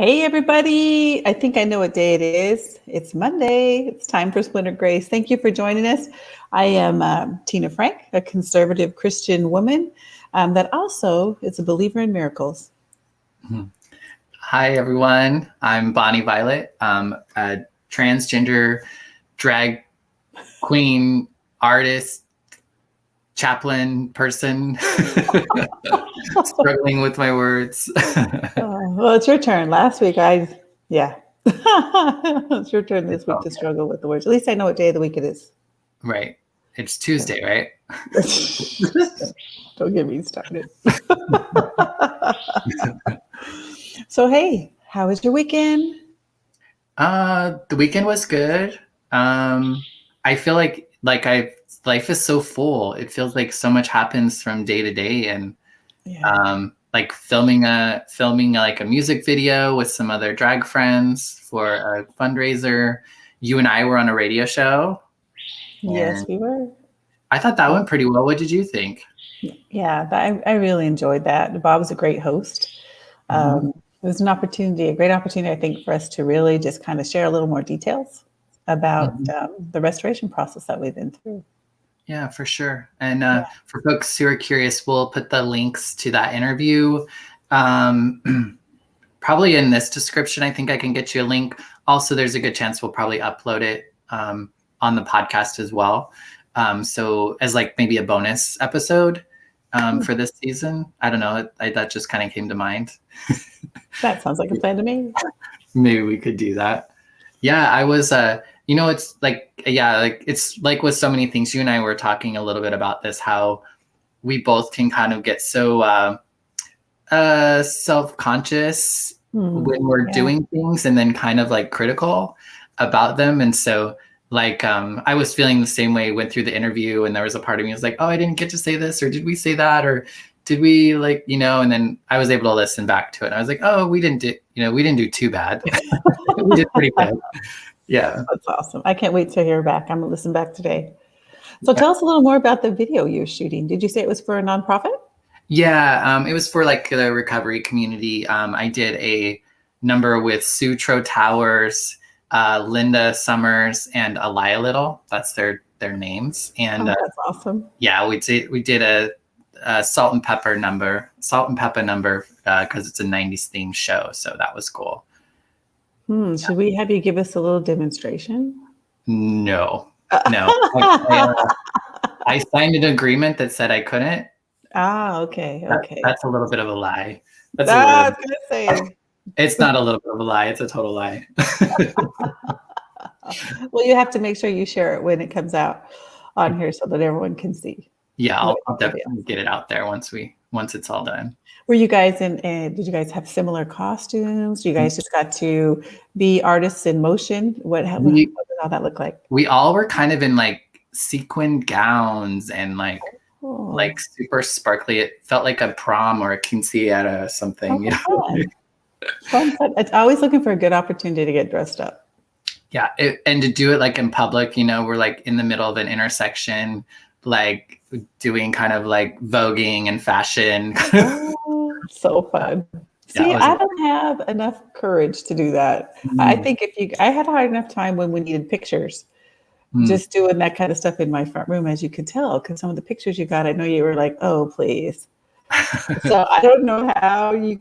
Hey, everybody. I think I know what day it is. It's Monday. It's time for Splintered Grace. Thank you for joining us. I am Tina Frank, a conservative Christian woman that also is a believer in miracles. Hi, everyone. I'm Bonnie Violet, a transgender drag queen, artist, chaplain person, struggling with my words. Well, it's your turn. Last week, it's your turn this week to struggle with the words. At least I know what day of the week it is. Right. It's Tuesday, right? Don't get me started. So, hey, how was your weekend? The weekend was good. I feel like life is so full. It feels like so much happens from day to day, and like filming like a music video with some other drag friends for a fundraiser. You and I were on a radio show. Yes, we were. I thought that went pretty well. What did you think? Yeah, I really enjoyed that. Bob was a great host. It was a great opportunity, I think, for us to really just kind of share a little more details about the restoration process that we've been through. Yeah, for sure. And for folks who are curious, we'll put the links to that interview probably in this description. I think I can get you a link. Also, there's a good chance we'll probably upload it on the podcast as well. So as like maybe a bonus episode for this season. I don't know. That just kind of came to mind. That sounds like a plan to me. Maybe we could do that. Yeah, I was, it's it's like with so many things, you and I were talking a little bit about this, how we both can kind of get so self-conscious when we're doing things and then kind of like critical about them. And so like, I was feeling the same way, went through the interview and there was a part of me was like, oh, I didn't get to say this, or did we say that? Or did we and then I was able to listen back to it. And I was like, oh, we didn't do too bad. We did pretty good. Yeah. That's awesome. I can't wait to hear back. I'm going to listen back today. So tell us a little more about the video you're shooting. Did you say it was for a nonprofit? Yeah, it was for like the recovery community. I did a number with Sutro Towers, Linda Summers, and Aliyah Little. That's their names. And that's awesome. Yeah, we did a salt and pepper number because it's a 90s themed show. So that was cool. Should we have you give us a little demonstration? No. I signed an agreement that said I couldn't. Okay. That's a little bit of a lie. I was gonna say. It's not a little bit of a lie. It's a total lie. Well, you have to make sure you share it when it comes out on here so that everyone can see. Yeah, I'll definitely get it out there once it's all done. Were you guys did you guys have similar costumes? You guys just got to be artists in motion? What did all that look like? We all were kind of in like sequined gowns and like super sparkly. It felt like a prom or a quinceañera or something. Fun. It's always looking for a good opportunity to get dressed up. Yeah, and to do it like in public, we're like in the middle of an intersection, like doing kind of like voguing and fashion. So fun. See, I don't have enough courage to do that. I think I had a hard enough time when we needed pictures, just doing that kind of stuff in my front room, as you could tell, because some of the pictures you got, I know you were like, oh, please. So I don't know how you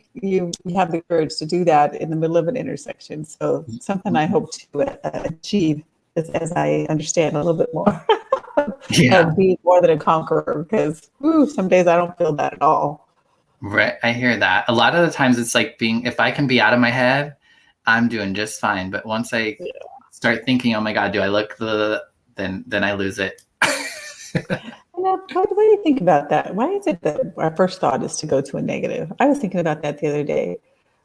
have the courage to do that in the middle of an intersection. So something I hope to achieve as I understand a little bit more. And be more than a conqueror, because some days I don't feel that at all. Right. I hear that. A lot of the times it's like if I can be out of my head, I'm doing just fine. But once I start thinking, oh my God, do I look then I lose it. What do you think about that? Why is it that our first thought is to go to a negative? I was thinking about that the other day.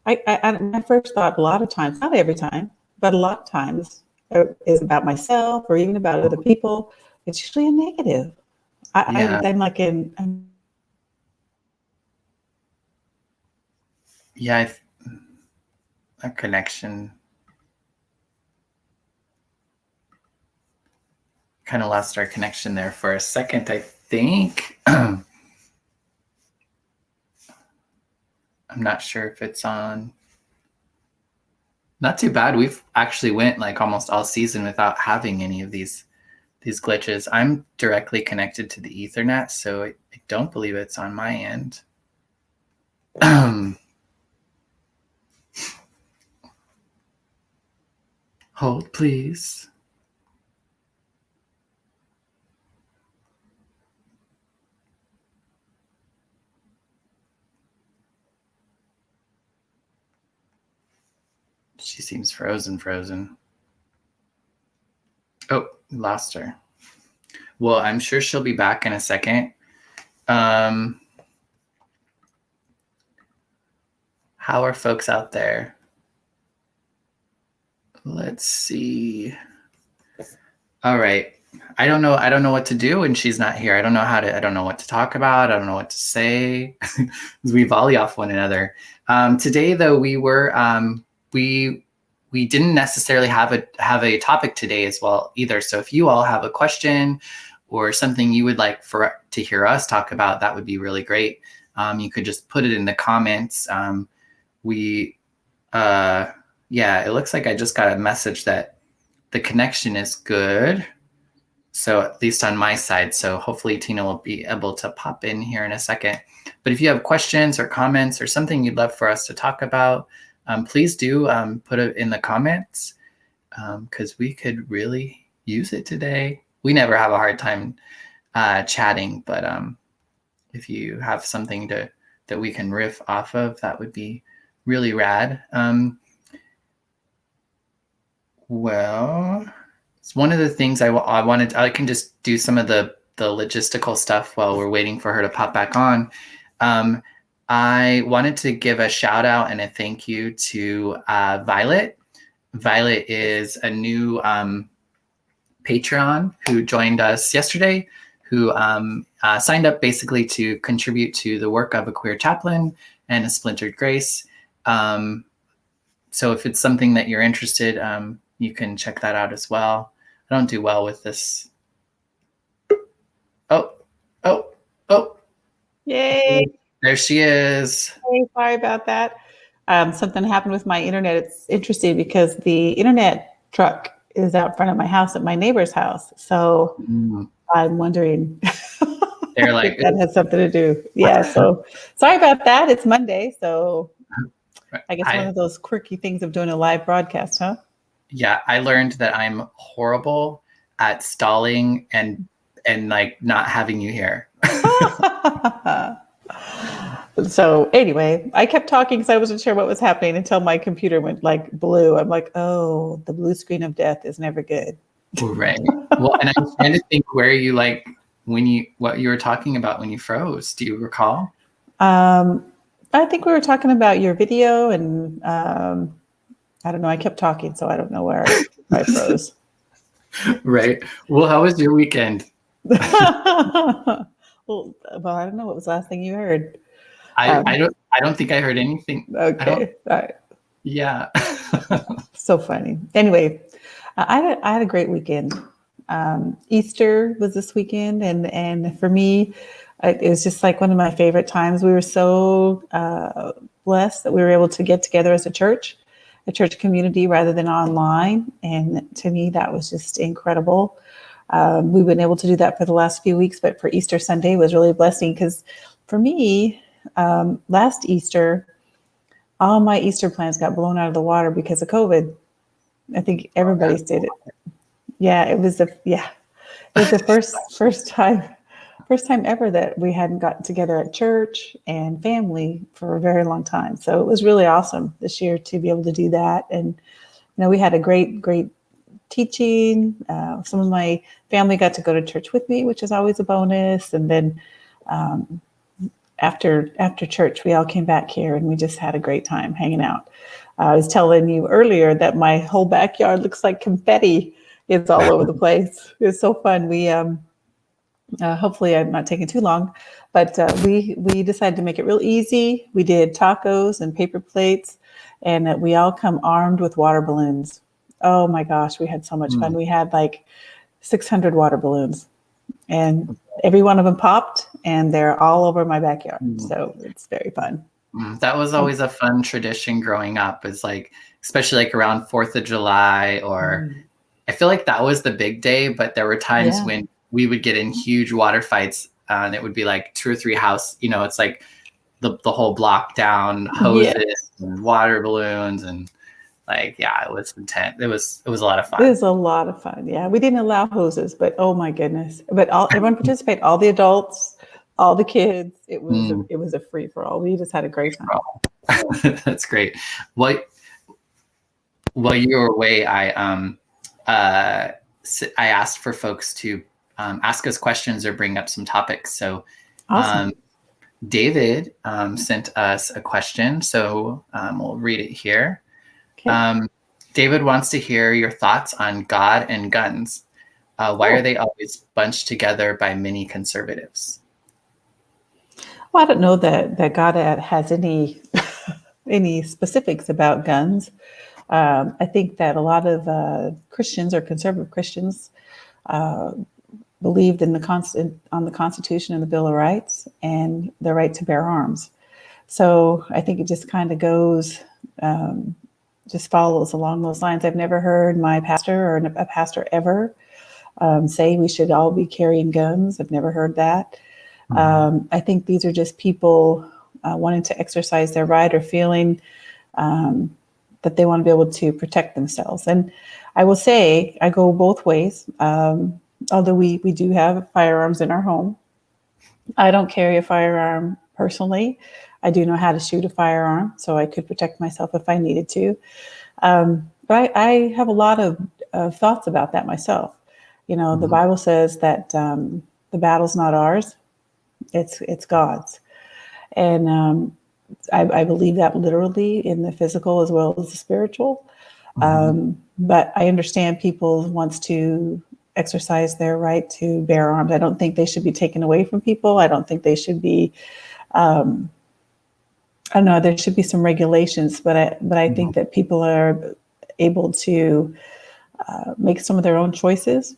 My first thought a lot of times, not every time, but a lot of times is about myself or even about other people. It's usually a negative. I'm like a connection. Kind of lost our connection there for a second, I think. I'm not sure if it's on. Not too bad. We've actually went like almost all season without having any of these glitches. I'm directly connected to the Ethernet, so I don't believe it's on my end. Hold, please. She seems frozen. Oh, lost her. Well, I'm sure she'll be back in a second. How are folks out there? Let's see. All right. I don't know what to do when she's not here. I don't know what to talk about. I don't know what to say. We volley off one another. Today, though, we were we didn't necessarily have a topic today as well either. So if you all have a question or something you would like to hear us talk about, that would be really great. You could just put it in the comments. Yeah, it looks like I just got a message that the connection is good. So at least on my side. So hopefully Tina will be able to pop in here in a second. But if you have questions or comments or something you'd love for us to talk about, please do put it in the comments because we could really use it today. We never have a hard time chatting, but if you have something that we can riff off of, that would be really rad. Well, it's one of the things I can just do some of the logistical stuff while we're waiting for her to pop back on. I wanted to give a shout out and a thank you to Violet. Violet is a new Patreon who joined us yesterday, who signed up basically to contribute to the work of a queer chaplain and a Splintered Grace. So if it's something that you're interested, you can check that out as well. I don't do well with this. Oh. Yay. There she is. Hey, sorry about that. Something happened with my internet. It's interesting because the internet truck is out front of my house at my neighbor's house. So I'm wondering They're like, if that has something to do. Yeah. So sorry about that. It's Monday. So I guess one of those quirky things of doing a live broadcast, huh? Yeah. I learned that I'm horrible at stalling and like not having you here. So anyway, I kept talking because I wasn't sure what was happening until my computer went like blue. I'm like, oh, the blue screen of death is never good. Right. Well, and I'm trying to think where you like what you were talking about when you froze. Do you recall? I think we were talking about your video and I don't know. I kept talking, so I don't know where I froze. Right. Well, how was your weekend? well, I don't know. What was the last thing you heard? I don't think I heard anything. Okay. All right. Yeah. So funny. Anyway, I had a great weekend. Easter was this weekend, and for me, it was just like one of my favorite times. We were so blessed that we were able to get together as a church community rather than online, and to me, that was just incredible. We've been able to do that for the last few weeks, but for Easter Sunday was really a blessing because for me, last Easter, all my Easter plans got blown out of the water because of COVID. I think everybody's did it. Yeah, it was the first time ever that we hadn't gotten together at church and family for a very long time. So it was really awesome this year to be able to do that. And we had a great teaching. Some of my family got to go to church with me, which is always a bonus. And then after church, we all came back here and we just had a great time hanging out. I was telling you earlier that my whole backyard looks like confetti. It's all over the place. It's so fun. We hopefully I'm not taking too long, but we decided to make it real easy. We did tacos and paper plates, and we all come armed with water balloons. Oh my gosh, we had so much fun. We had like 600 water balloons, and every one of them popped, and they're all over my backyard. So it's very fun. That was always a fun tradition growing up. Is like especially like around 4th of July, or I feel like that was the big day, but there were times when we would get in huge water fights, and it would be like 2 or 3 house, it's like the whole block down, hoses and water balloons, and like, it was intense. It was a lot of fun. It was a lot of fun. Yeah. We didn't allow hoses, but oh my goodness. But everyone participated, all the adults, all the kids. It was a free for all. We just had a great time. That's great. While you were away, I asked for folks to ask us questions or bring up some topics. So awesome. David sent us a question, so we'll read it here. Okay. David wants to hear your thoughts on God and guns. Why are they always bunched together by many conservatives? Well, I don't know that God has any any specifics about guns. I think that a lot of Christians or conservative Christians believed in on the Constitution and the Bill of Rights and the right to bear arms. So I think it just kind of goes, just follows along those lines. I've never heard my pastor or a pastor ever say we should all be carrying guns. I've never heard that. I think these are just people wanting to exercise their right or feeling that they want to be able to protect themselves. And I will say I go both ways. Although we do have firearms in our home, I don't carry a firearm personally. I do know how to shoot a firearm, so I could protect myself if I needed to. But I have a lot of thoughts about that myself. The Bible says that the battle's not ours, it's God's. And I believe that literally in the physical as well as the spiritual. But I understand people wants to exercise their right to bear arms. I don't think they should be taken away from people. I don't think they should be, I don't know, there should be some regulations, but I think that people are able to make some of their own choices.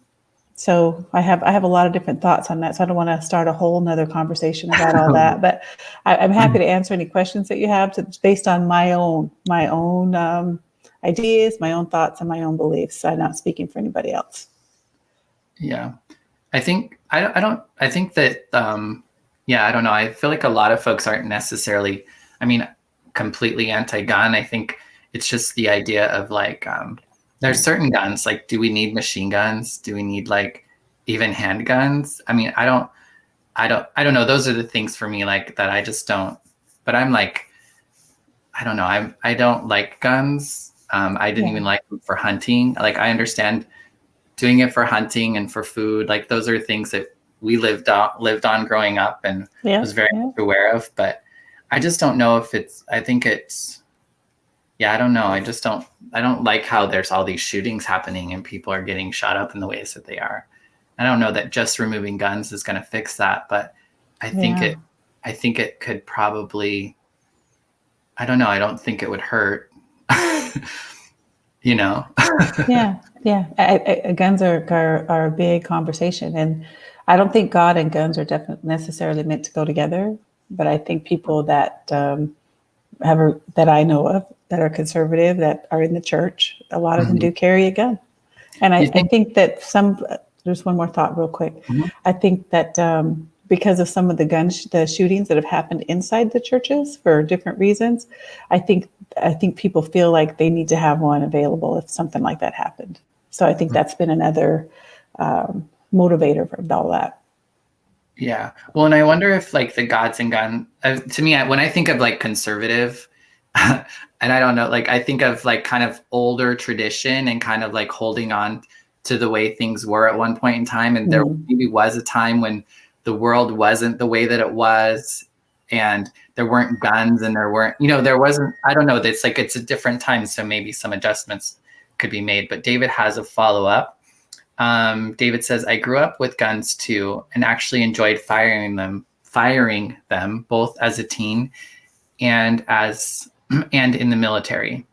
So I have a lot of different thoughts on that. So I don't want to start a whole nother conversation about all that, but I'm happy to answer any questions that you have based on my own ideas, my own thoughts, and my own beliefs. I'm not speaking for anybody else. Yeah, I think I think that I don't know. I feel like a lot of folks aren't necessarily, completely anti-gun. I think it's just the idea of like there's certain guns, like, do we need machine guns? Do we need like even handguns? I don't know. Those are the things for me, like, that I just don't, but I'm like, I don't know. I don't like guns. I didn't even like them for hunting. Like, I understand doing it for hunting and for food. Like, those are things that we lived on growing up and was very aware of, but I just don't know if I think it's, I don't know. I don't like how there's all these shootings happening and people are getting shot up in the ways that they are. I don't know that just removing guns is going to fix that, but I think it could probably, I don't know. I don't think it would hurt, Guns are a big conversation, and I don't think God and guns are definitely necessarily meant to go together. But I think people that that I know of that are conservative, that are in the church, a lot of them do carry a gun. And I think that there's one more thought real quick. I think that because of some of the shootings that have happened inside the churches for different reasons, I think people feel like they need to have one available if something like that happened. So I think that's been another motivator for all that. Yeah. Well, and I wonder if like the gods and gun, to me, when I think of like conservative, and I don't know, like I think of like kind of older tradition and kind of like holding on to the way things were at one point in time. And there maybe was a time when the world wasn't the way that it was, and there weren't guns and there wasn't, I don't know, it's like, it's a different time. So maybe some adjustments could be made, but David has a follow-up. David says, I grew up with guns too, and actually enjoyed firing them both as a teen and in the military.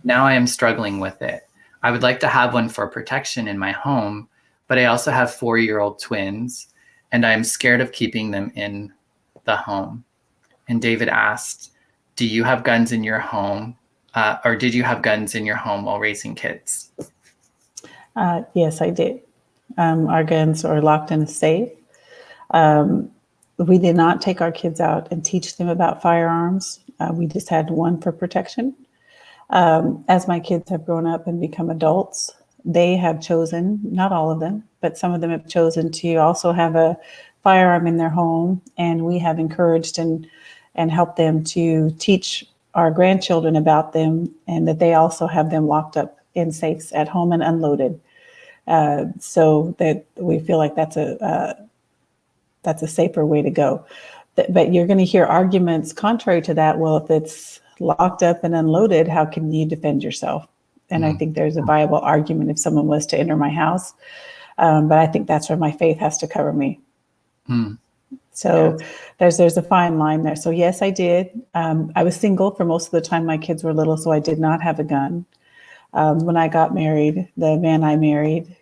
Now I am struggling with it. I would like to have one for protection in my home, but I also have 4-year-old twins, and I'm scared of keeping them in the home. And David asked, do you have guns in your home? or did you have guns in your home while raising kids? Yes, I did. Our guns are locked in a safe. We did not take our kids out and teach them about firearms. We just had one for protection. As my kids have grown up and become adults, they have chosen, not all of them, but some of them have chosen to also have a firearm in their home. And we have encouraged and helped them to teach our grandchildren about them, and that they also have them locked up in safes at home and unloaded. So that we feel like that's a safer way to go. But you're going to hear arguments contrary to that. Well, if it's locked up and unloaded, how can you defend yourself? And I think there's a viable argument if someone was to enter my house. But I think that's where my faith has to cover me. So there's a fine line there. So yes, I did. I was single for most of the time my kids were little, so I did not have a gun. When I got married, the man I married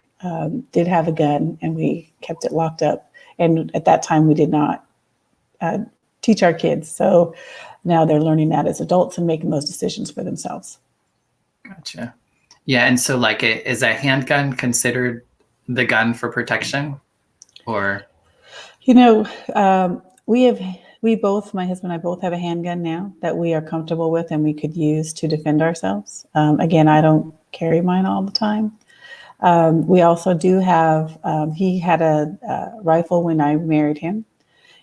did have a gun, and we kept it locked up. And at that time, we did not teach our kids. So now they're learning that as adults and making those decisions for themselves. Gotcha. Yeah. And so like, is a handgun considered the gun for protection, or? You know, we both, my husband and I both have a handgun now that we are comfortable with and we could use to defend ourselves. Again, I don't carry mine all the time. We also do have, he had a rifle when I married him,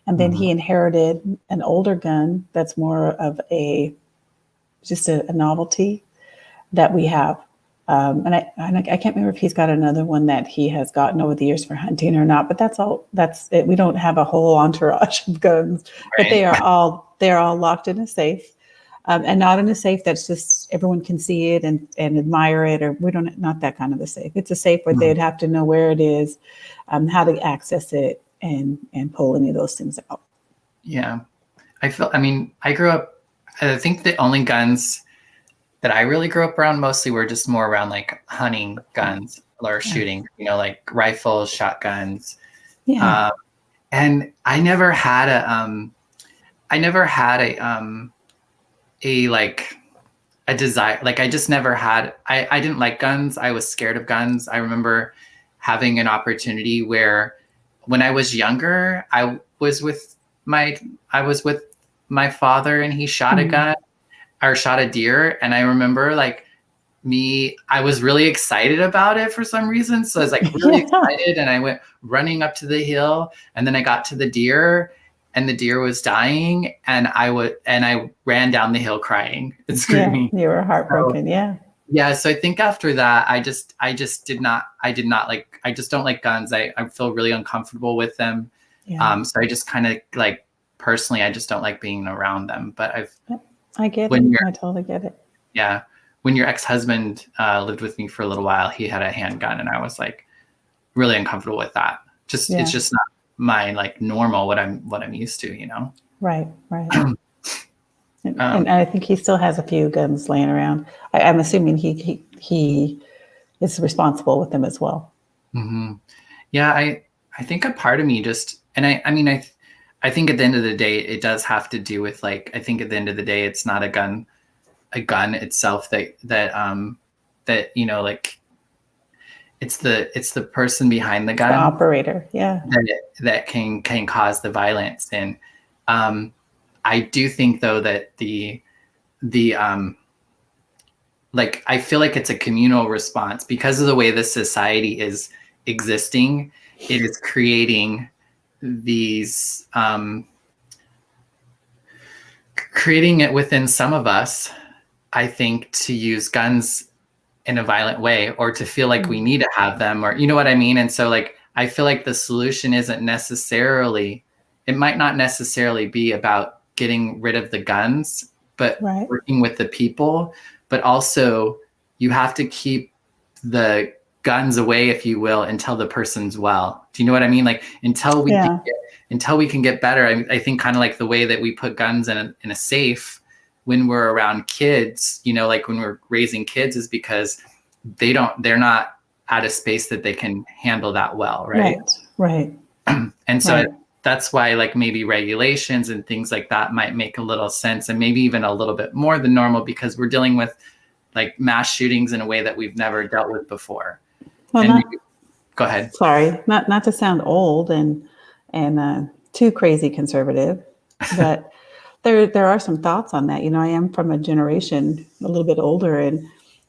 and then he inherited an older gun that's more of just a novelty that we have. And I can't remember if he's got another one that he has gotten over the years for hunting or not, but that's it. We don't have a whole entourage of guns, but they are all locked in a safe. And not in a safe that's just everyone can see it and admire it, or not that kind of a safe. It's a safe where they'd have to know where it is, how to access it, and pull any of those things out. Yeah. I grew up, I think the only guns that I really grew up around mostly were just more around like hunting guns or shooting, like rifles, shotguns. Yeah. And I never had a desire. Like I just never had, I didn't like guns. I was scared of guns. I remember having an opportunity where when I was younger, I was with my father, and he shot a gun or shot a deer. And I remember I was really excited about it for some reason. So I was like really excited, and I went running up to the hill, and then I got to the deer, and the deer was dying, and I ran down the hill crying and screaming. Yeah, you were heartbroken. Yeah. So I think after that, I just don't like guns. I feel really uncomfortable with them. Yeah. So I just kind of personally, I just don't like being around them, but I get it. I totally get it. Yeah. When your ex-husband lived with me for a little while, he had a handgun, and I was really uncomfortable with that. It's just not my normal, what I'm used to, Right. And I think he still has a few guns laying around. I'm assuming he is responsible with them as well. Mm-hmm. Yeah, I think a part of me just, and I think at the end of the day, it does have to do with I think at the end of the day, it's not a gun itself that it's the person behind the gun, the operator, that can cause the violence. And I do think though that I feel like it's a communal response because of the way this society is existing. It is creating these creating it within some of us, I think, to use guns in a violent way, or to feel like we need to have them, or you know what I mean? And so I feel like the solution isn't necessarily, it might not necessarily be about getting rid of the guns, but working with the people. But also you have to keep the guns away, if you will, until the person's well. Do you know what I mean? Until we can get better. I think kind of like the way that we put guns in a safe when we're around kids, when we're raising kids, is because they're not at a space that they can handle that well. Right. Right. And so that's why like maybe regulations and things like that might make a little sense, and maybe even a little bit more than normal, because we're dealing with like mass shootings in a way that we've never dealt with before. Well, go ahead. Sorry, not to sound old and too crazy conservative, but there are some thoughts on that. I am from a generation a little bit older, and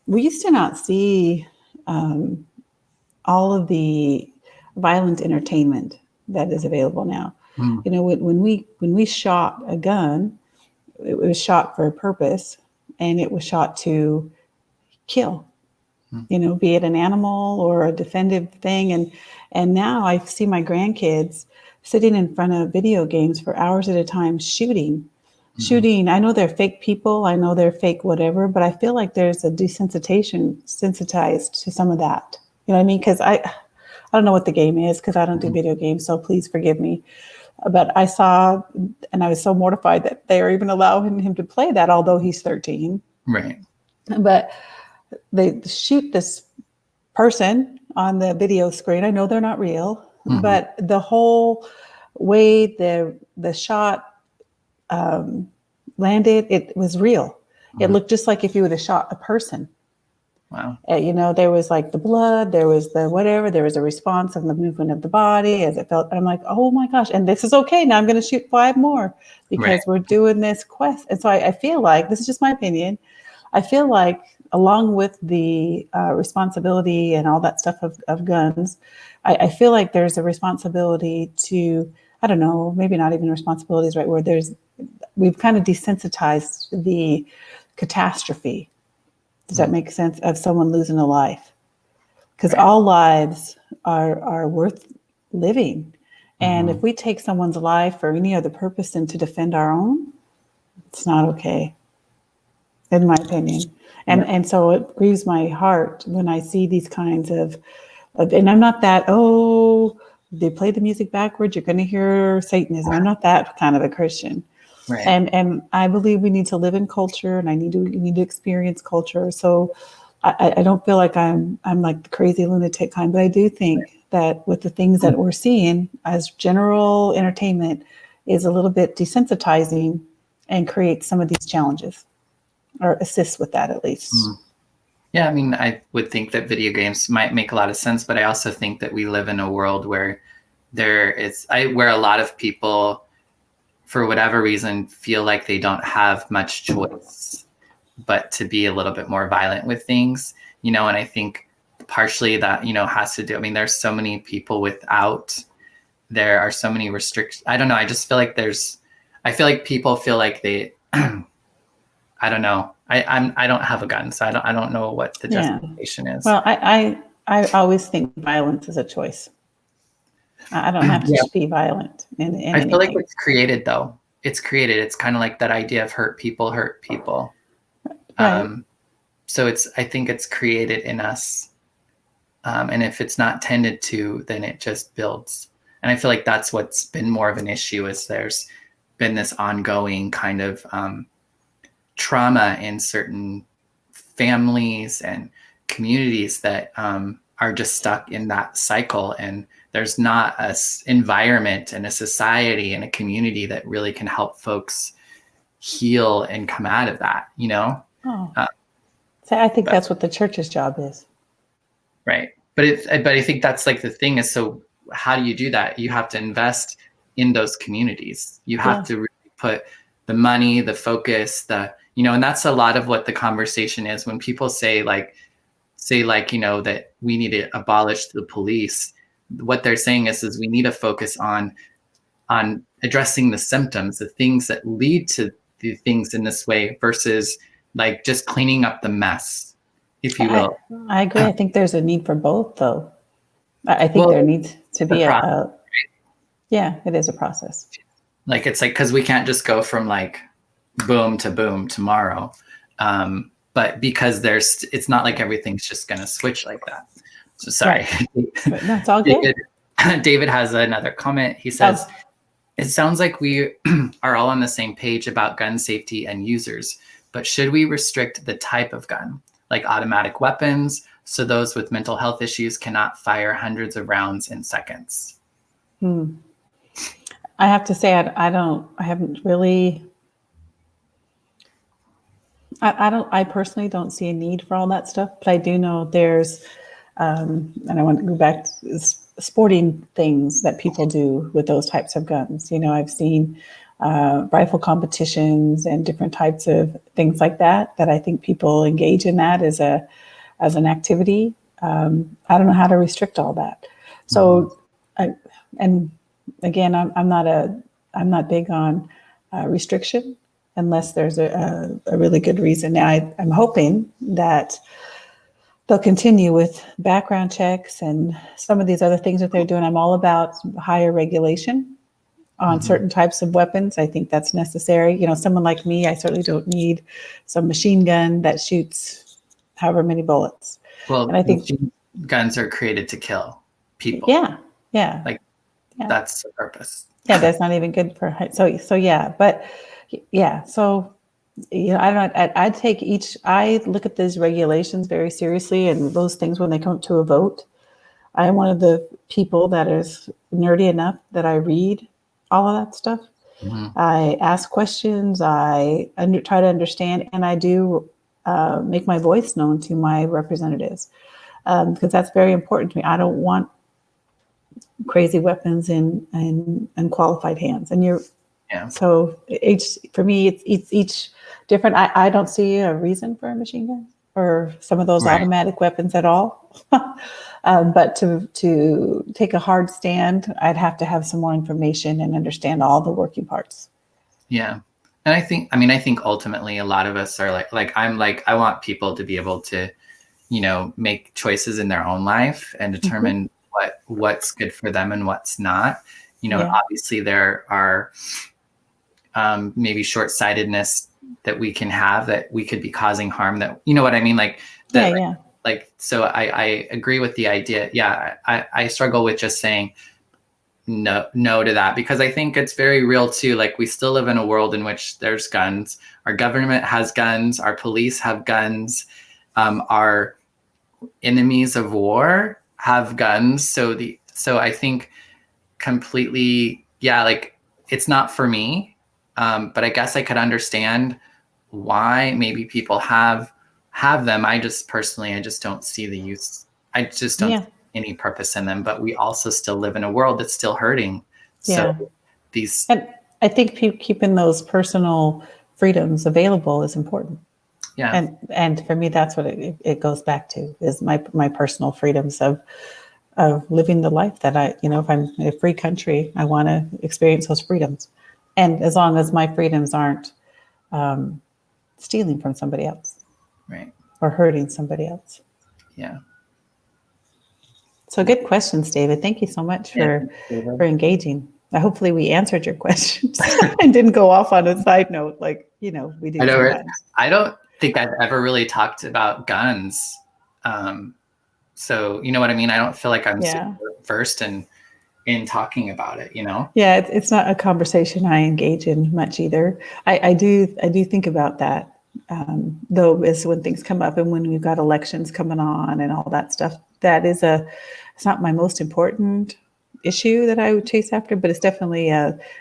we used to not see all of the violent entertainment that is available now. When we shot a gun, it was shot for a purpose, and it was shot to kill. Be it an animal or a defensive thing. And now I see my grandkids sitting in front of video games for hours at a time, shooting. I know they're fake people. I know they're fake whatever, but I feel like there's a sensitized to some of that. You know what I mean? Because I don't know what the game is, because I don't do video games. So please forgive me. But I saw, and I was so mortified that they are even allowing him to play that, although he's 13. Right. But they shoot this person on the video screen. I know they're not real, but the whole way the shot landed, it was real. It looked just like if you would have shot a person. Wow. There was like the blood, there was the whatever, there was a response of the movement of the body as it felt. I'm like, oh my gosh. And this is okay. Now I'm going to shoot 5 more because we're doing this quest. And so I feel like, this is just my opinion, I feel like along with the responsibility and all that stuff of guns, I feel like there's a responsibility to, I don't know, maybe not even responsibility is the right word. We've kind of desensitized the catastrophe. Does that make sense? Of someone losing a life? Because all lives are worth living. And if we take someone's life for any other purpose than to defend our own, it's not okay, in my opinion. And so it grieves my heart when I see these kinds of and I'm not that, they play the music backwards, you're going to hear Satanism. I'm not that kind of a Christian. Right. And I believe we need to live in culture, and we need to experience culture. So I don't feel like I'm like the crazy lunatic kind, but I do think that with the things that we're seeing as general entertainment is a little bit desensitizing and creates some of these challenges, or assists with that at least. Yeah, I mean, I would think that video games might make a lot of sense, but I also think that we live in a world where where a lot of people, for whatever reason, feel like they don't have much choice but to be a little bit more violent with things, and I think partially that, has to do, I mean, there's so many people there are so many restrictions. I don't know. I just feel like I feel like people feel like they, I don't know. I don't have a gun, so I don't know what the justification is. Well, I always think violence is a choice. I don't have to be violent in I feel like it's created, though. It's created. It's kind of like that idea of hurt people. Right. So I think it's created in us. And if it's not tended to, then it just builds. And I feel like that's what's been more of an issue, is there's been this ongoing kind of trauma in certain families and communities that are just stuck in that cycle, and there's not a environment and a society and a community that really can help folks heal and come out of that, So I think that's what the church's job is. Right. But I think that's like the thing is, so how do you do that? You have to invest in those communities. You have to really put the money, the focus, and that's a lot of what the conversation is when people say that we need to abolish the police. What they're saying is we need to focus on addressing the symptoms, the things that lead to the things in this way, versus like just cleaning up the mess, if you will. I agree. I think there's a need for both, though. I think there needs to be it is a process. Like, it's like, because we can't just go from like boom to boom tomorrow. But because it's not like everything's just going to switch like that. So sorry. Right. No, it's all good. David has another comment. He says, it sounds like we are all on the same page about gun safety and users, but should we restrict the type of gun, like automatic weapons, so those with mental health issues cannot fire hundreds of rounds in seconds? I have to say, I haven't really, I personally don't see a need for all that stuff, but I do know there's, and I want to go back to sporting things that people do with those types of guns. I've seen rifle competitions and different types of things like that I think people engage in that as an activity. I don't know how to restrict all that. So, and again, I'm not big on restriction unless there's a really good reason. Now, I'm hoping that they'll continue with background checks and some of these other things that they're doing. I'm all about higher regulation on certain types of weapons. I think that's necessary. Someone like me, I certainly don't need some machine gun that shoots however many bullets. Well, and I think machine guns are created to kill people. Yeah. That's the purpose. Yeah, that's not even good for. So yeah, but yeah, so I don't know. I look at these regulations very seriously, and those things when they come to a vote. I'm one of the people that is nerdy enough that I read all of that stuff. I ask questions. I try to understand, and I do make my voice known to my representatives because that's very important to me. I don't want crazy weapons in unqualified hands. And so for me, it's each different. I don't see a reason for a machine gun or some of those automatic weapons at all. But to take a hard stand, I'd have to have some more information and understand all the working parts. Yeah. And I think ultimately a lot of us are I want people to be able to, make choices in their own life and determine what's good for them and what's not. Obviously there are maybe short-sightedness that we can have that we could be causing harm that, what I mean? So I agree with the idea. Yeah. I struggle with just saying no to that because I think it's very real too. Like we still live in a world in which there's guns. Our government has guns. Our police have guns. Our enemies of war have guns. So I think completely, it's not for me. But I guess I could understand why maybe people have them. I just don't see the use. I just don't see any purpose in them, but we also still live in a world that's still hurting. So and I think keeping those personal freedoms available is important. Yeah. And for me, that's what it goes back to is my personal freedoms of living the life that if I'm in a free country, I want to experience those freedoms. And as long as my freedoms aren't stealing from somebody else. Right. Or hurting somebody else. Yeah. So good questions, David. Thank you so much for engaging. Hopefully we answered your questions and didn't go off on a side note like, we do sometimes. I don't think I've ever really talked about guns. So you know what I mean? I don't feel like I'm super versed in talking about it, Yeah, it's not a conversation I engage in much either. I do think about that, though, is when things come up and when we've got elections coming on and all that stuff. That is it's not my most important issue that I would chase after, but it's definitely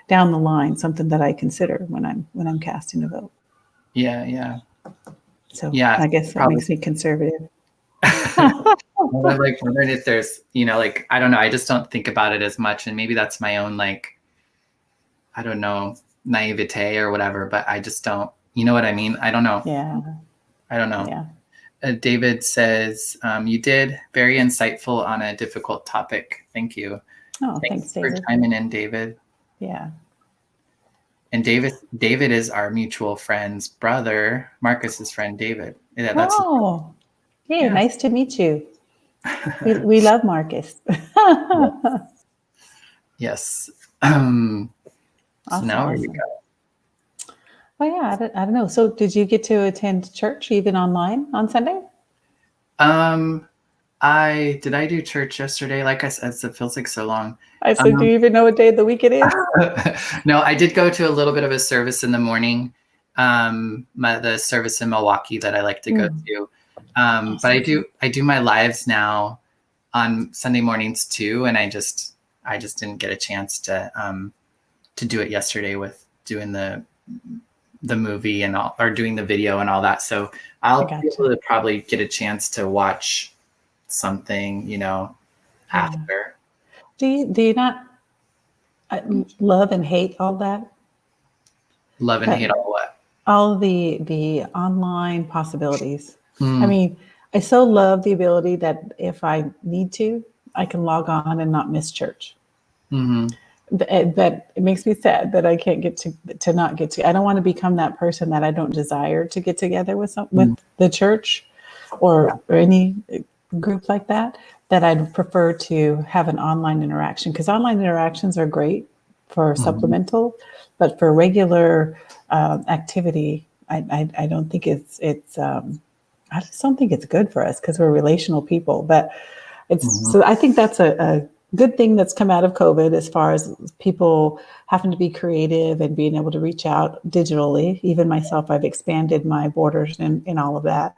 down the line something that I consider when I'm casting a vote. Yeah. So I guess that makes me conservative. I'm wondering if there's, I don't know. I just don't think about it as much. And maybe that's my own, I don't know, naivete or whatever, but I just don't, you know what I mean? I don't know. Yeah. I don't know. Yeah. David says, you did very insightful on a difficult topic. Thank you. Oh, thanks for David. chiming in, David. Yeah. And David is our mutual friend's brother, Marcus's friend, David. Yeah, hey, nice to meet you. We love Marcus. Yes. Awesome, so now where you go? Well, yeah, I don't know. So did you get to attend church even online on Sunday? I do church yesterday. Like I said, it feels like so long. I said, do you even know what day of the week it is? No, I did go to a little bit of a service in the morning. The service in Milwaukee that I like to go to. Awesome. But I do my lives now on Sunday mornings too. And I just didn't get a chance to to do it yesterday with doing the movie and all, or doing the video and all that. So I'll be able to probably get a chance to watch something, after. Do you not love and hate all that? Love and hate all what? All the online possibilities. I mean, I so love the ability that if I need to, I can log on and not miss church. But it makes me sad that I can't get to not get to. I don't want to become that person that I don't desire to get together with the church or any group like that. That I'd prefer to have an online interaction, because online interactions are great for supplemental, but for regular activity, I don't think it's I just don't think it's good for us, because we're relational people. But so I think that's a good thing that's come out of COVID, as far as people having to be creative and being able to reach out digitally. Even myself, I've expanded my borders in all of that.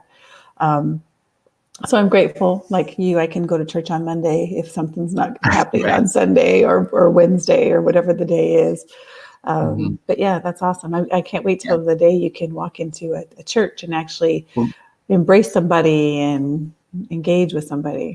So I'm grateful, like you, I can go to church on Monday if something's not happening on Sunday or Wednesday or whatever the day is. But yeah, that's awesome. I can't wait till the day you can walk into a church and actually embrace somebody and engage with somebody.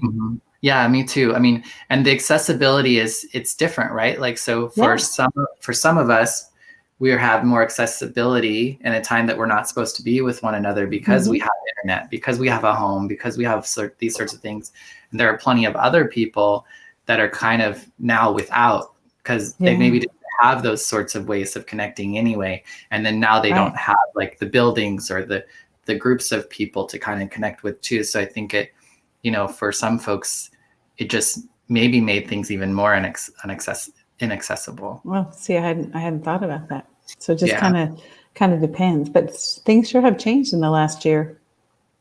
Yeah, me too. I mean, and the accessibility it's different, right? Like, so for some of us, we have more accessibility in a time that we're not supposed to be with one another, because we have internet, because we have a home, because we have these sorts of things. And there are plenty of other people that are kind of now without, because they maybe didn't have those sorts of ways of connecting anyway. And then now they don't have like the buildings or the groups of people to kind of connect with too. So I think it, for some folks, it just maybe made things even more inaccessible. Well, see, I hadn't thought about that. So it just kind of depends. But things sure have changed in the last year.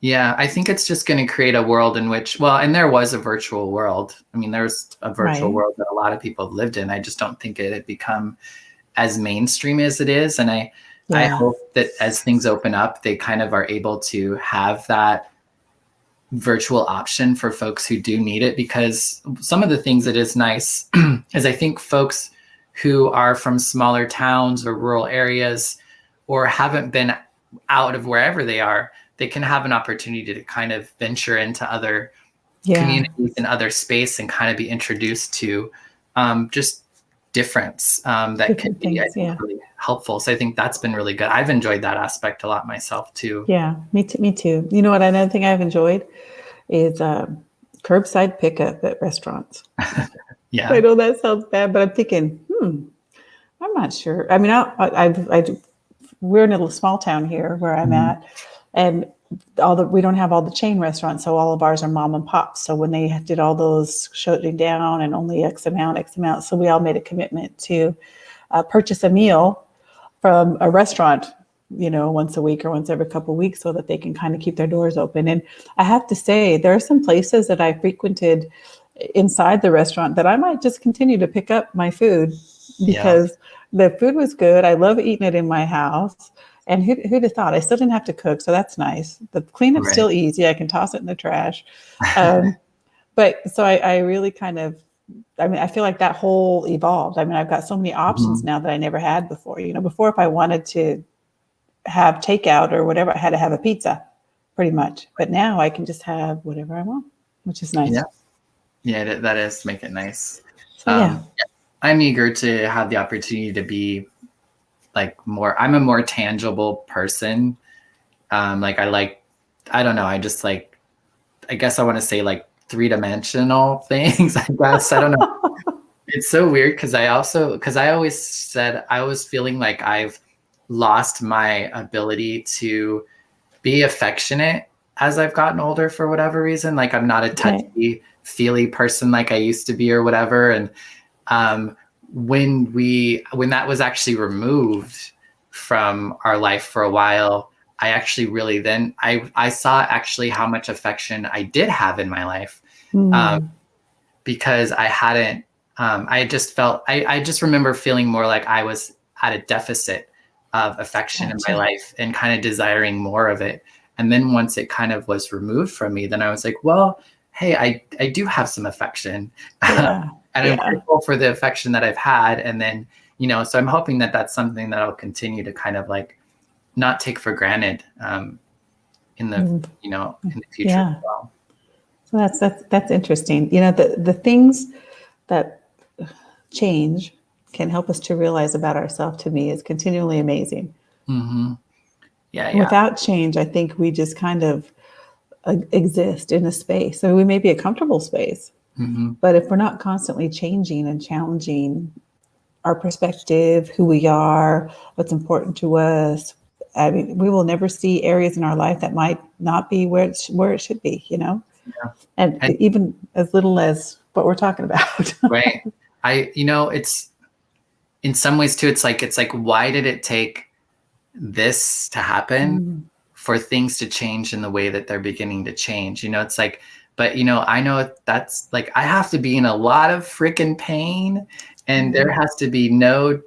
Yeah, I think it's just going to create a world in which, and there was a virtual world. I mean, there's a virtual world that a lot of people lived in. I just don't think it had become as mainstream as it is. And I hope that as things open up, they kind of are able to have that virtual option for folks who do need it, because some of the things that is nice is I think folks who are from smaller towns or rural areas or haven't been out of wherever they are, they can have an opportunity to kind of venture into other communities and other space and kind of be introduced to just difference that can be really helpful. So I think that's been really good. I've enjoyed that aspect a lot myself too. Yeah, me too. You know what? Another thing I've enjoyed is curbside pickup at restaurants. Yeah, I know that sounds bad, but I'm thinking, I'm not sure. I mean, we're in a little small town here where I'm at, and we don't have all the chain restaurants, so all of ours are mom and pop. So when they did all those shutting down and only X amount, so we all made a commitment to purchase a meal from a restaurant, once a week or once every couple of weeks, so that they can kind of keep their doors open. And I have to say, there are some places that I frequented inside the restaurant that I might just continue to pick up my food, because the food was good. I love eating it in my house. And who'd have thought? I still didn't have to cook, so that's nice. The cleanup's still easy. I can toss it in the trash. But so I really kind of, I feel like that whole evolved. I mean, I've got so many options now that I never had before. Before, if I wanted to have takeout or whatever, I had to have a pizza, pretty much. But now I can just have whatever I want, which is nice. Yeah, that is make it nice. So, I'm eager to have the opportunity to be I'm a more tangible person. I don't know. I guess I want to say like 3-dimensional things. I guess, I don't know. It's so weird because I always said I was feeling like I've lost my ability to be affectionate as I've gotten older for whatever reason. Like, I'm not a touchy, feely person like I used to be or whatever. And when that was actually removed from our life for a while, I actually really then I saw actually how much affection I did have in my life, because I hadn't. I just remember feeling more like I was at a deficit of affection in my life and kind of desiring more of it. And then once it kind of was removed from me, then I was like, well, hey, I do have some affection. And I'm grateful for the affection that I've had. And then, so I'm hoping that that's something that I'll continue to kind of like not take for granted in the, in the future as well. So that's interesting. The things that change can help us to realize about ourselves, to me, is continually amazing. Mm-hmm. Yeah. Without change, I think we just kind of exist in a space. So we may be a comfortable space, but if we're not constantly changing and challenging our perspective, who we are, what's important to us, I mean, we will never see areas in our life that might not be where it should be, Yeah. And even as little as what we're talking about. Right. It's in some ways too, it's like, why did it take this to happen for things to change in the way that they're beginning to change? It's like, but I know that's like, I have to be in a lot of freaking pain, and there has to be no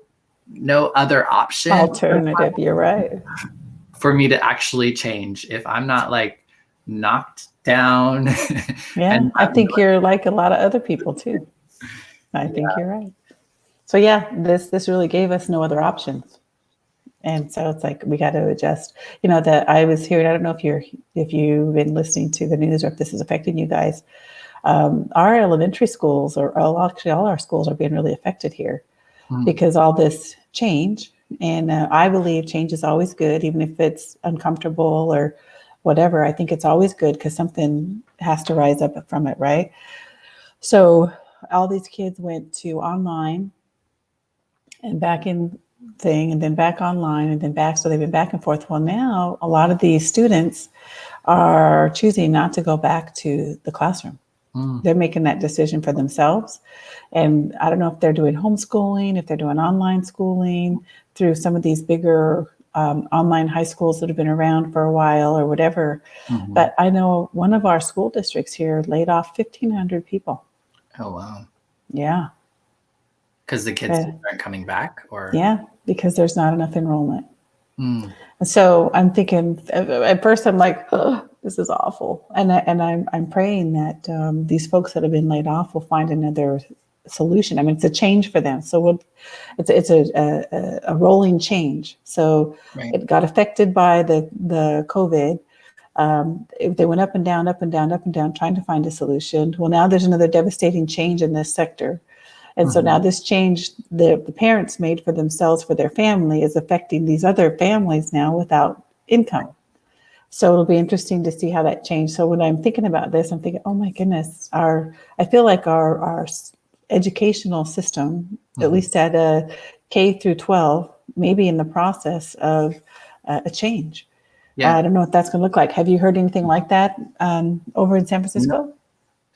other option Alternative. You're right. For me to actually change if I'm not like knocked down. Yeah, I think you're like a lot of other people too. I think you're right. So yeah, this really gave us no other options. And so it's like, we got to adjust. That I was hearing, I don't know if you've been listening to the news or if this is affecting you guys. Our elementary schools, or actually all our schools, are being really affected here because all this change. And I believe change is always good, even if it's uncomfortable or whatever. I think it's always good because something has to rise up from it, right? So all these kids went to online and back in thing, and then back online, and then back. So they've been back and forth. Well, now a lot of these students are choosing not to go back to the classroom. They're making that decision for themselves. And I don't know if they're doing homeschooling, if they're doing online schooling through some of these bigger online high schools that have been around for a while or whatever. But I know one of our school districts here laid off 1,500 people. Oh, wow. Yeah. Because the kids aren't coming back, or? Yeah, because there's not enough enrollment. And so I'm thinking, at first I'm like, oh, this is awful. And I'm praying that these folks that have been laid off will find another solution. I mean, it's a change for them. So it's a rolling change. So it got affected by the COVID. They went up and down, up and down, up and down, trying to find a solution. Well, now there's another devastating change in this sector. And so now this change the parents made for themselves, for their family, is affecting these other families now without income. So it'll be interesting to see how that changes. So when I'm thinking about this, I'm thinking, oh my goodness, I feel like our educational system, at least at a K through 12, may be in the process of a change. I don't know what that's going to look like. Have you heard anything like that over in San Francisco? No.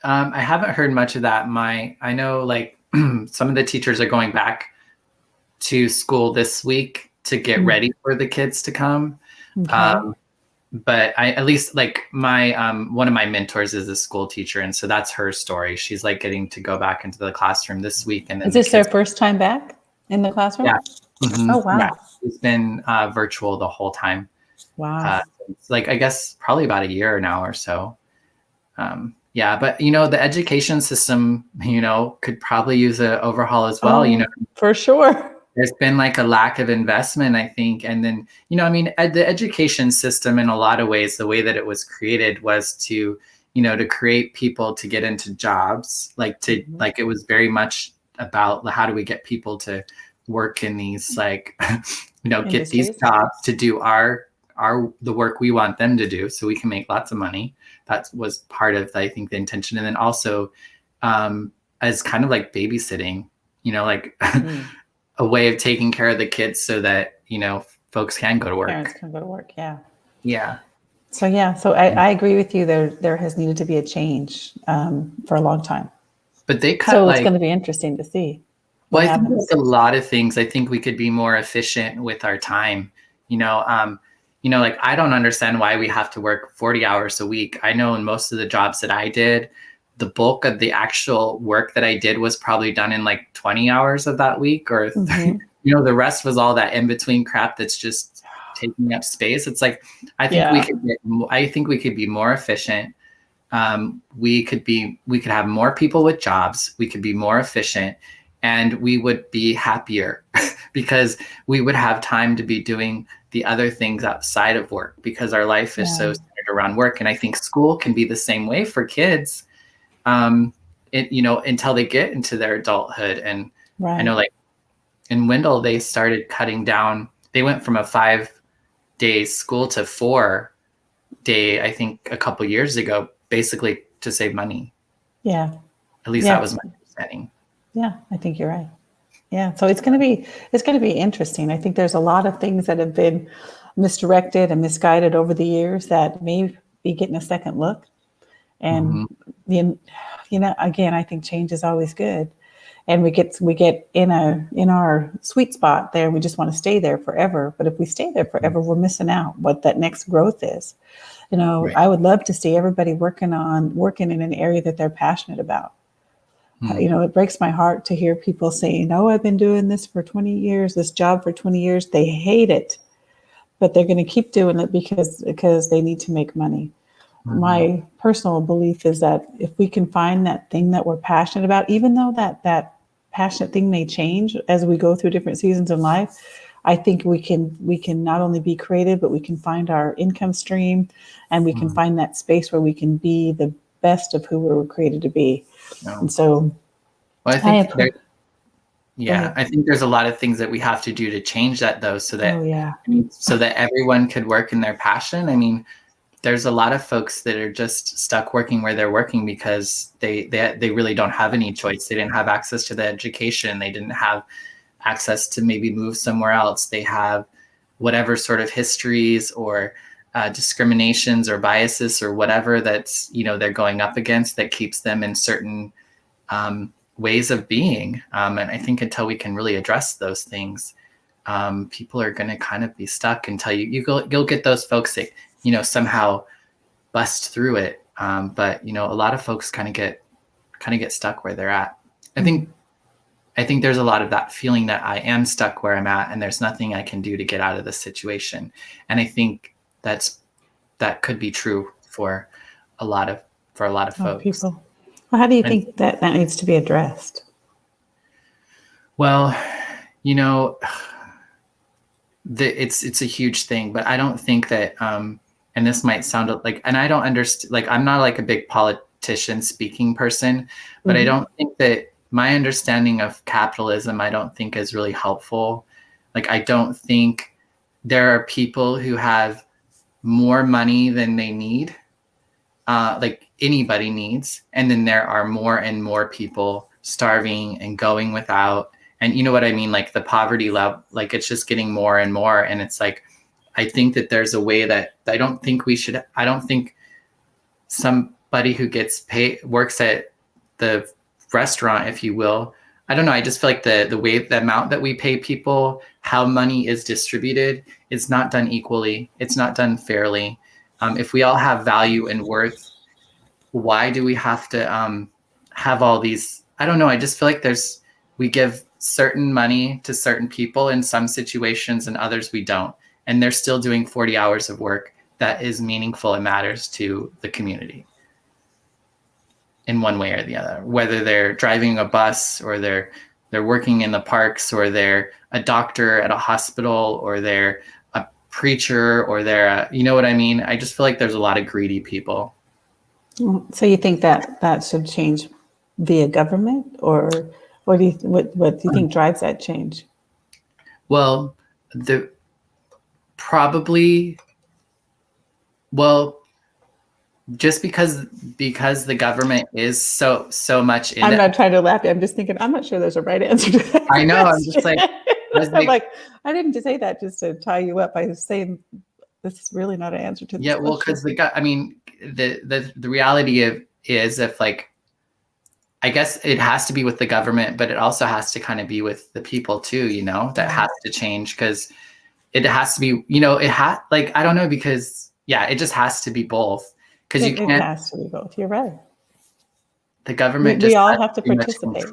I haven't heard much of that. I know like some of the teachers are going back to school this week to get ready for the kids to come. But I, at least like my, one of my mentors is a school teacher. And so that's her story. She's like getting to go back into the classroom this week. And then is this their first time back in the classroom? Yeah. Oh, wow. Yeah. It's been virtual the whole time. Wow. It's like, I guess probably about a year now or so. Yeah, but the education system, could probably use an overhaul as well. For sure. There's been like a lack of investment, I think. And then, the education system, in a lot of ways, the way that it was created was to, to create people to get into jobs, like it was very much about how do we get people to work in these, like, get these jobs to do the work we want them to do so we can make lots of money. That was part of, I think, the intention. And then also as kind of like babysitting, like a way of taking care of the kids so that, folks can go to work. Parents can go to work. Yeah. Yeah. So I agree with you. There has needed to be a change for a long time. But they cut. So it's going to be interesting to see. Well, I think there's a lot of things. I think we could be more efficient with our time. Like, I don't understand why we have to work 40 hours a week. I know in most of the jobs that I did, the bulk of the actual work that I did was probably done in like 20 hours of that week, or, the rest was all that in between crap that's just taking up space. It's like, I think we could be more efficient. We could have more people with jobs. We could be more efficient, and we would be happier. because we would have time to be doing the other things outside of work, because our life is so centered around work. And I think school can be the same way for kids, until they get into their adulthood. And I know, like in Wendell, they started cutting down. They went from a 5-day school to 4-day, I think a couple years ago, basically to save money. Yeah. At least that was my understanding. Yeah, I think you're right. Yeah. So it's going to be interesting. I think there's a lot of things that have been misdirected and misguided over the years that may be getting a second look. And again, I think change is always good. And we get in our sweet spot there. We just want to stay there forever. But if we stay there forever, we're missing out what that next growth is. I would love to see everybody working in an area that they're passionate about. It breaks my heart to hear people saying, "Oh, I've been doing this for 20 years, this job for 20 years." They hate it, but they're going to keep doing it because they need to make money. My personal belief is that if we can find that thing that we're passionate about, even though that passionate thing may change as we go through different seasons in life, I think we can not only be creative, but we can find our income stream, and we can find that space where we can be the best of who we were created to be. And so, I think I think there's a lot of things that we have to do to change that, though, so that everyone could work in their passion. I mean, there's a lot of folks that are just stuck working where they're working because they really don't have any choice. They didn't have access to the education. They didn't have access to maybe move somewhere else. They have whatever sort of histories or discriminations or biases or whatever that's, they're going up against that keeps them in certain ways of being. And I think until we can really address those things, people are going to kind of be stuck until you'll get those folks that, somehow bust through it. But, a lot of folks kind of get stuck where they're at. I think there's a lot of that feeling that I am stuck where I'm at and there's nothing I can do to get out of this situation. And I think that could be true for a lot of folks. People. Well, how do you think that needs to be addressed? Well, it's a huge thing, but I don't think that, and this might sound like, and I don't understand, like, I'm not like a big politician speaking person, but I don't think that my understanding of capitalism, I don't think is really helpful. Like, I don't think there are people who have more money than they need, like anybody needs. And then there are more and more people starving and going without. And you know what I mean? Like the poverty level, like it's just getting more and more. And it's like, I think that there's a way that I don't think somebody who gets paid, works at the restaurant, if you will. I don't know. I just feel like the amount that we pay people, how money is distributed, it's not done equally. It's not done fairly. If we all have value and worth, why do we have to have all these? I don't know. I just feel like we give certain money to certain people in some situations and others we don't. And they're still doing 40 hours of work that is meaningful and matters to the community in one way or the other, whether they're driving a bus or they're working in the parks or they're a doctor at a hospital or they're a preacher or they're you know what I mean? I just feel like there's a lot of greedy people. So you think that should change via government, or what do you think drives that change? Well, just because the government is so much in I'm not trying to laugh. I'm just thinking, I'm not sure there's a right answer to that. I know. I'm just like, I'm like, I didn't just say that just to tie you up. I was saying this is really not an answer to this. Yeah, well, because the reality is if, like, I guess it has to be with the government, but it also has to kind of be with the people too, that has to change, because it has to be, I don't know, because it just has to be both. Because it has to be both. You're right. The government we all have to participate.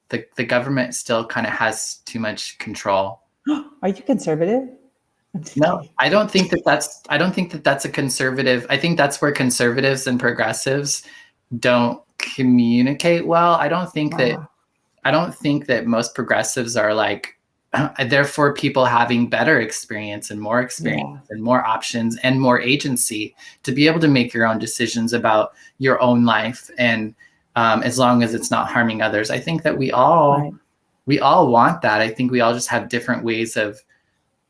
The government still kind of has too much control. Are you conservative? No, I don't think that's a conservative. I think that's where conservatives and progressives don't communicate well. I don't think that most progressives are like, therefore people having better experience and more experience and more options and more agency to be able to make your own decisions about your own life. And as long as it's not harming others, I think that we all want that. I think we all just have different ways of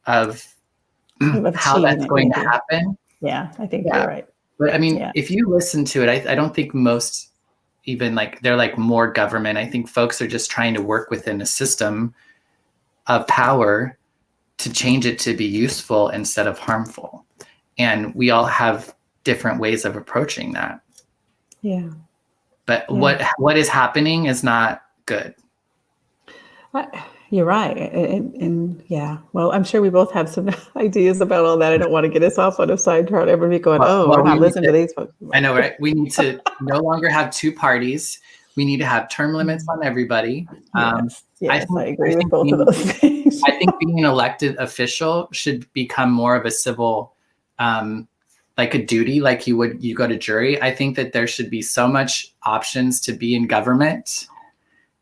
how that's going to happen. Yeah, I think you're right. But I mean, if you listen to it, I don't think most even like they're like more government. I think folks are just trying to work within a system of power to change it to be useful instead of harmful. And we all have different ways of approaching that. Yeah. But what is happening is not good. You're right. And yeah, well, I'm sure we both have some ideas about all that. I don't want to get us off on a sidetrack. Everybody going, we're not listening to these folks. I know, right? We need to no longer have two parties. We need to have term limits on everybody. Yes, I agree with both of those things. I think being an elected official should become more of a civil, like a duty, like you go to jury. I think that there should be so much options to be in government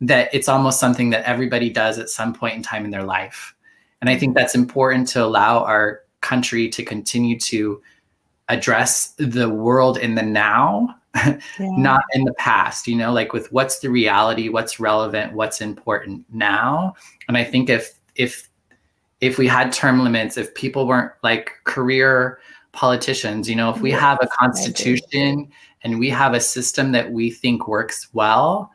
that it's almost something that everybody does at some point in time in their life. And I think that's important to allow our country to continue to address the world in the now, not in the past, like with what's the reality, what's relevant, what's important now. And I think if we had term limits, if people weren't like career politicians, if we have a constitution and we have a system that we think works well,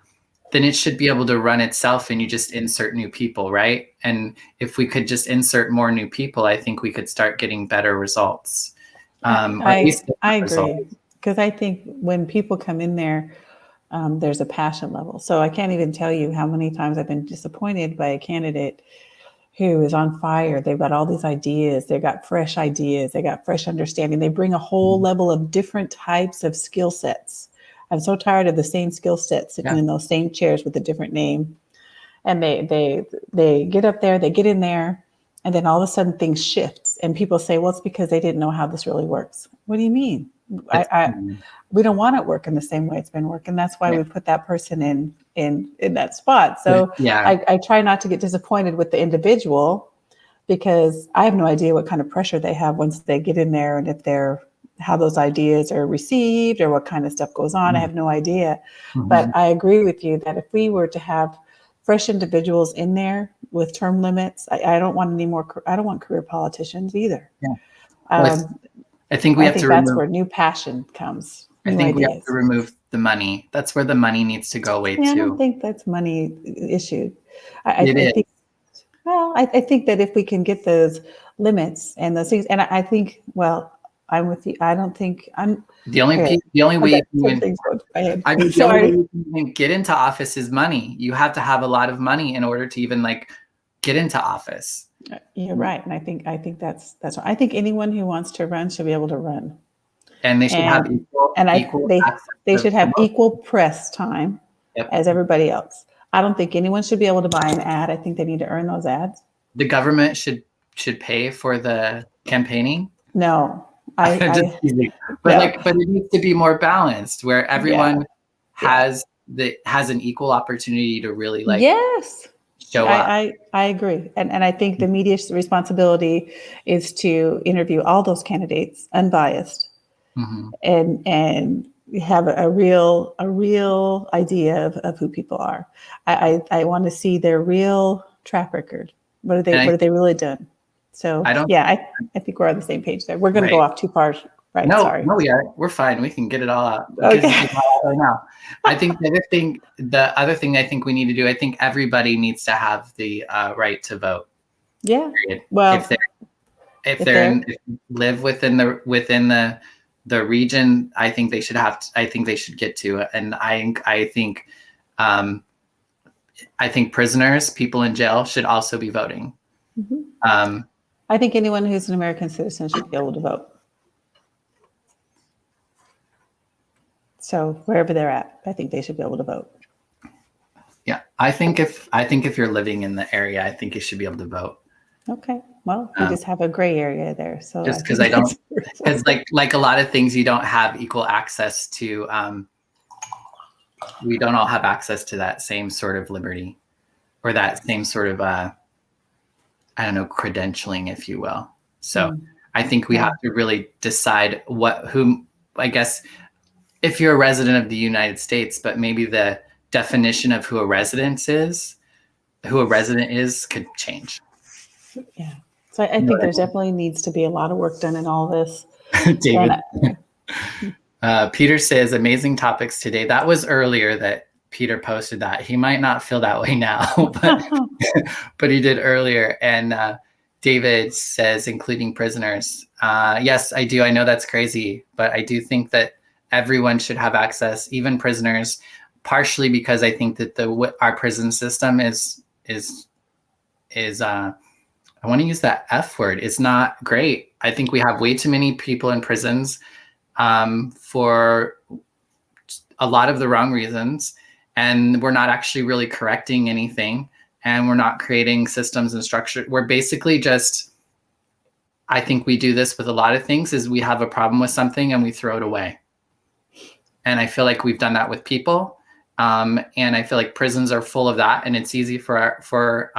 then it should be able to run itself and you just insert new people, right? And if we could just insert more new people, I think we could start getting better results. I agree, because I think when people come in there, there's a passion level. So I can't even tell you how many times I've been disappointed by a candidate who is on fire. They've got all these ideas. They've got fresh ideas. They got fresh understanding. They bring a whole level of different types of skill sets. I'm so tired of the same skill sets sitting in those same chairs with a different name. And they get up there, they get in there, and then all of a sudden things shift. And people say, well, it's because they didn't know how this really works. What do you mean? We don't want it working the same way it's been working. That's why we put that person in that spot. So I try not to get disappointed with the individual, because I have no idea what kind of pressure they have once they get in there, and if how those ideas are received or what kind of stuff goes on. I have no idea. But I agree with you that if we were to have fresh individuals in there with term limits, I don't want any more. I don't want career politicians either. I think that's where new passion comes. I think we have to remove the money. That's where the money needs to go away too. I don't think that's money issue. I think that if we can get those limits and those things, and I think, well, I'm with you. I don't think I'm the only way you can get into office is money. You have to have a lot of money in order to even like get into office. You're right. And I think that's right. I think anyone who wants to run should be able to run. And they should have they should have equal press time as everybody else. I don't think anyone should be able to buy an ad. I think they need to earn those ads. The government should pay for the campaigning. No. But it needs to be more balanced, where everyone has an equal opportunity to really show up. I agree. And I think the media's responsibility is to interview all those candidates unbiased and have a real idea of who people are. I want to see their real track record. What have they really done? So I think we're on the same page there. We're going to go off too far, right? No, Sorry. No, we're fine. We can get it all out. Okay. Right now. I think the other thing I think we need to do, I think everybody needs to have the right to vote. Yeah. Period. Well, if they live within the region, I think they should get to it. And I think prisoners, people in jail, should also be voting. I think anyone who's an American citizen should be able to vote. So wherever they're at, I think they should be able to vote. Yeah, I think if you're living in the area, I think you should be able to vote. Okay, well, we just have a gray area there. So just because because like a lot of things, you don't have equal access to. We don't all have access to that same sort of liberty, or that same sort of I don't know, credentialing, if you will. So I think we have to really decide I guess, if you're a resident of the United States, but maybe the definition of who a resident is could change. Yeah. So I think there definitely needs to be a lot of work done in all this. David. Peter says, amazing topics today. That was earlier that Peter posted that. He might not feel that way now, but he did earlier. And David says, including prisoners. Yes, I do. I know that's crazy, but I do think that everyone should have access, even prisoners, partially because I think that our prison system is I want to use that F word. It's not great. I think we have way too many people in prisons for a lot of the wrong reasons. And we're not actually really correcting anything. And we're not creating systems and structure. We're basically just, I think we do this with a lot of things, is we have a problem with something and we throw it away. And I feel like we've done that with people. And I feel like prisons are full of that, and it's easy for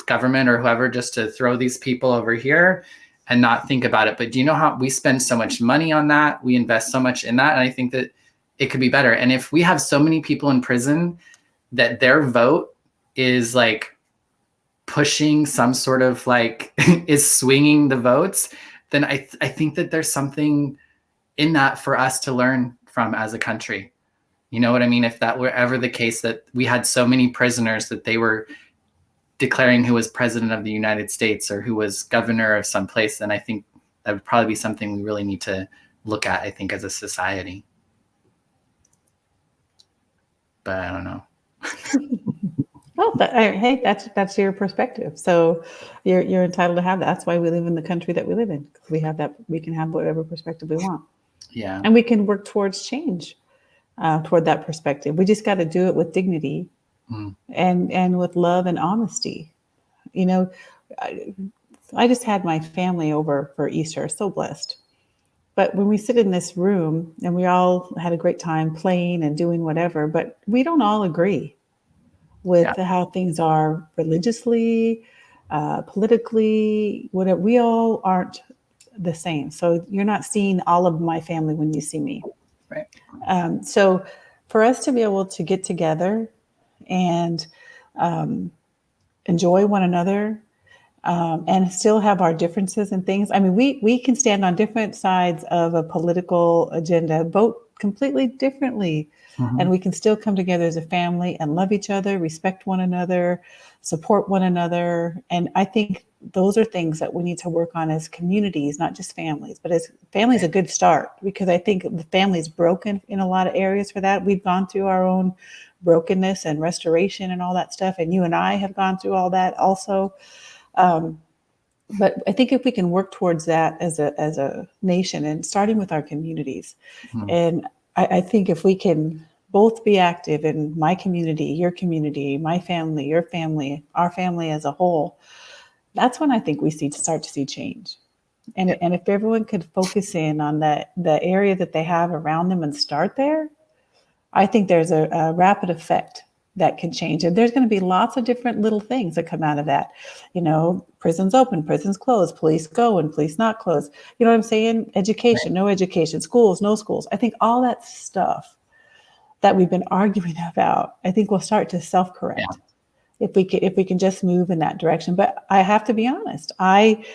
government or whoever just to throw these people over here and not think about it. But do you know how we spend so much money on that? We invest so much in that, and I think that it could be better. And if we have so many people in prison that their vote is like pushing some sort of like is swinging the votes, then I think that there's something in that for us to learn from as a country. You know what I mean? If that were ever the case, that we had so many prisoners that they were declaring who was president of the United States or who was governor of some place, then I think that would probably be something we really need to look at, I think, as a society. But I don't know. Well, hey, that's your perspective. So you're entitled to have that. That's why we live in the country that we live in. We have that. We can have whatever perspective we want. Yeah. And we can work towards change. Toward that perspective. We just got to do it with dignity and with love and honesty. You know, I just had my family over for Easter, so blessed. But when we sit in this room and we all had a great time playing and doing whatever, but we don't all agree with how things are religiously, politically, whatever. We all aren't the same. So you're not seeing all of my family when you see me. Right. So for us to be able to get together and enjoy one another and still have our differences and things. I mean, we can stand on different sides of a political agenda, vote completely differently, and we can still come together as a family and love each other, respect one another, support one another. And I think those are things that we need to work on as communities, not just families, but as families, a good start, because I think the family is broken in a lot of areas for that. We've gone through our own brokenness and restoration and all that stuff. And you and I have gone through all that also. But I think if we can work towards that as a nation and starting with our communities, and I think if we can both be active in my community, your community, my family, your family, our family as a whole, that's when I think we start to see change. And if everyone could focus in on the area that they have around them and start there, I think there's a rapid effect that can change. And there's going to be lots of different little things that come out of that. You know, prisons open, prisons close, police go and police not close. You know what I'm saying? Education, no education, schools, no schools. I think all that stuff that we've been arguing about, I think we'll start to self-correct. Yeah. If we can just move in that direction. But I have to be honest, I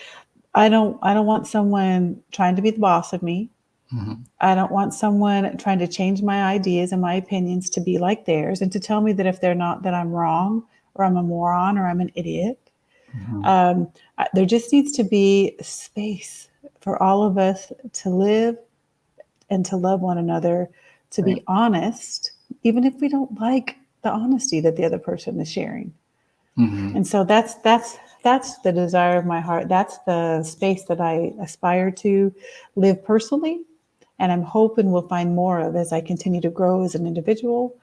don't want someone trying to be the boss of me. I don't want someone trying to change my ideas and my opinions to be like theirs and to tell me that if they're not, that I'm wrong or I'm a moron or I'm an idiot. There just needs to be space for all of us to live and to love one another, to be honest, even if we don't like the honesty that the other person is sharing. And so that's the desire of my heart. That's the space that I aspire to live personally. And I'm hoping we'll find more of as I continue to grow as an individual,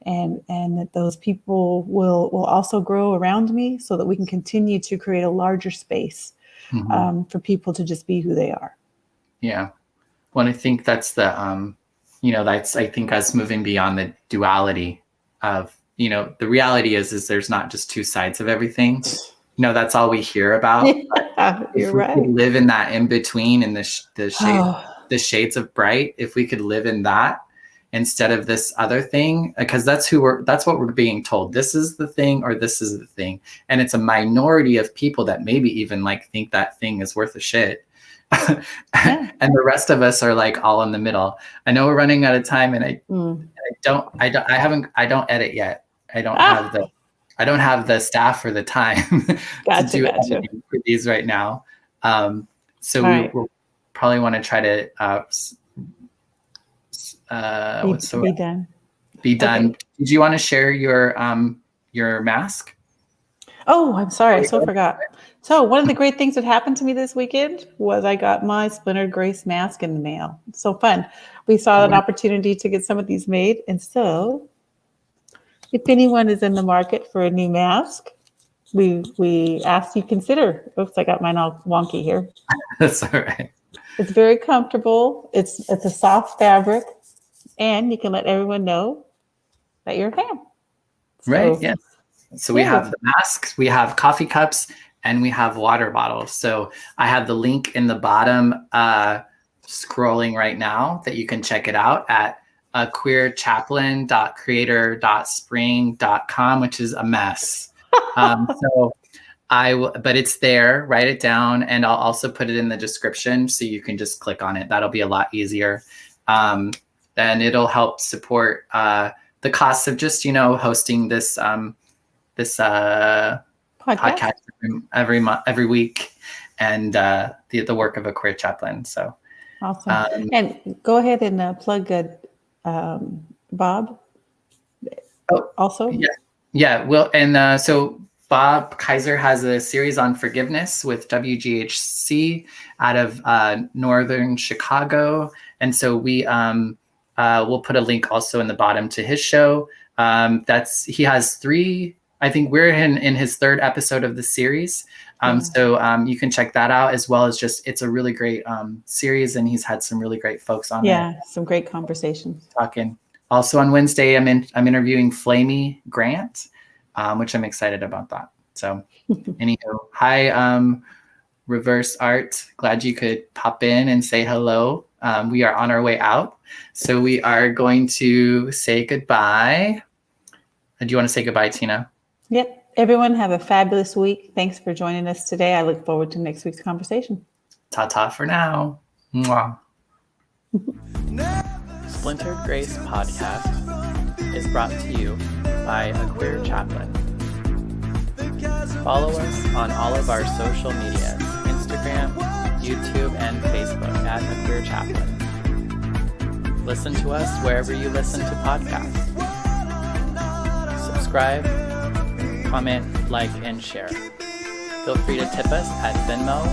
and that those people will also grow around me so that we can continue to create a larger space for people to just be who they are. Yeah. Well, I think that's the, that's, I think, us moving beyond the duality of, the reality is there's not just two sides of everything. that's all we hear about. Yeah, If you're we right. could live in that in between, in the shades of bright, if we could live in that instead of this other thing, because that's what we're being told. This is the thing, or this is the thing. And it's a minority of people that maybe even like think that thing is worth a shit. Yeah. And the rest of us are like all in the middle. I know we're running out of time, and I don't edit yet. I don't have the staff or the time to do editing for these right now. So we'll probably want to try to be done. Okay. Did you want to share your mask? Oh, I'm sorry. I so forgot. So one of the great things that happened to me this weekend was I got my Splintered Grace mask in the mail. It's so fun. We saw an opportunity to get some of these made. And so if anyone is in the market for a new mask, we ask you consider. Oops, I got mine all wonky here. That's all right. It's very comfortable. It's a soft fabric, and you can let everyone know that you're a fan. Right. Yes. So we have the masks, we have coffee cups, and we have water bottles. So I have the link in the bottom scrolling right now that you can check it out at queerchaplain.creator.spring.com, which is a mess. But it's there. Write it down, and I'll also put it in the description so you can just click on it. That'll be a lot easier. And it'll help support the costs of just hosting this podcast every week, and the work of a queer chaplain. So awesome. And go ahead and plug Bob. Also. Yeah. Well, and so Bob Kaiser has a series on forgiveness with WGHC out of northern Chicago, and so we we'll put a link also in the bottom to his show. He has 3. I think we're in his 3rd episode of the series. So you can check that out, as well as it's a really great series, and he's had some really great folks on there. Yeah, some great conversations. Talking. Also on Wednesday, I'm interviewing Flamey Grant, which I'm excited about that. So anywho, hi, Reverse Art. Glad you could pop in and say hello. We are on our way out. So we are going to say goodbye. Do you want to say goodbye, Tina? Yep. Everyone have a fabulous week. Thanks for joining us today. I look forward to next week's conversation. Ta-ta for now. Mwah. Splintered Grace podcast is brought to you by a queer chaplain. Follow us on all of our social medias, Instagram, YouTube, and Facebook at a queer chaplain. Listen to us wherever you listen to podcasts. Subscribe, comment, like, and share. Feel free to tip us at Venmo,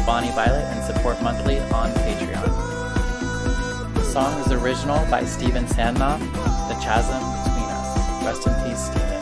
Bonnie Violet, and support monthly on Patreon. The song is original by Steven Sandnoff, The Chasm Between Us. Rest in peace, Steven.